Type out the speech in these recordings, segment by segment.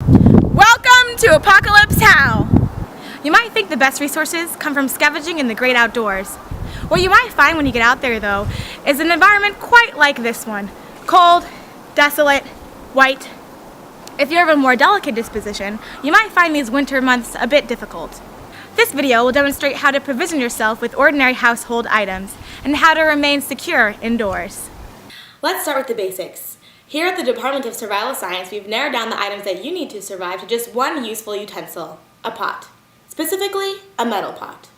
Welcome to Apocalypse How! You might think the best resources come from scavenging in the great outdoors. What you might find when you get out there, though, is an environment quite like this one. Cold, desolate, white. If you're of a more delicate disposition, you might find these winter months a bit difficult. This video will demonstrate how to provision yourself with ordinary household items and how to remain secure indoors. Let's start with the basics. Here at the Department of Survival Science, we've narrowed down the items that you need to survive to just one useful utensil, a pot. Specifically, a metal pot.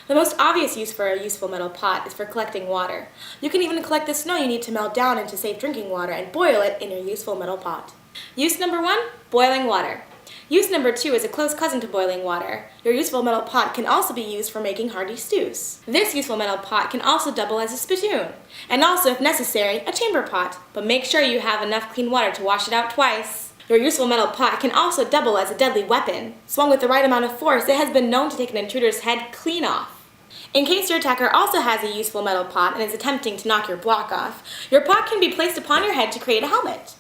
The most obvious use for a useful metal pot is for collecting water. You can even collect the snow you need to melt down into safe drinking water and boil it in your useful metal pot. Use number 1, boiling water. Use number 2 is a close cousin to boiling water. Your useful metal pot can also be used for making hearty stews. This useful metal pot can also double as a spittoon, and also, if necessary, a chamber pot, but make sure you have enough clean water to wash it out twice. Your useful metal pot can also double as a deadly weapon. Swung with the right amount of force, it has been known to take an intruder's head clean off. In case your attacker also has a useful metal pot and is attempting to knock your block off, your pot can be placed upon your head to create a helmet.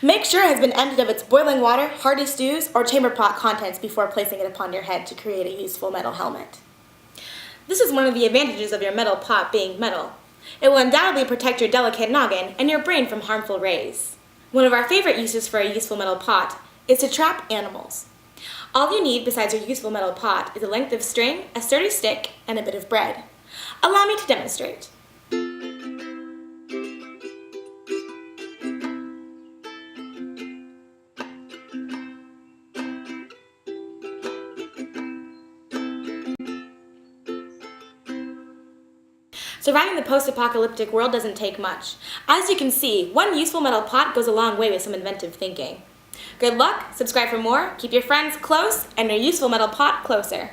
Make sure it has been emptied of its boiling water, hearty stews, or chamber pot contents before placing it upon your head to create a useful metal helmet. This is one of the advantages of your metal pot being metal. It will undoubtedly protect your delicate noggin and your brain from harmful rays. One of our favorite uses for a useful metal pot is to trap animals. All you need besides your useful metal pot is a length of string, a sturdy stick, and a bit of bread. Allow me to demonstrate. Surviving the post-apocalyptic world doesn't take much. As you can see, one useful metal pot goes a long way with some inventive thinking. Good luck, subscribe for more, keep your friends close, and your useful metal pot closer.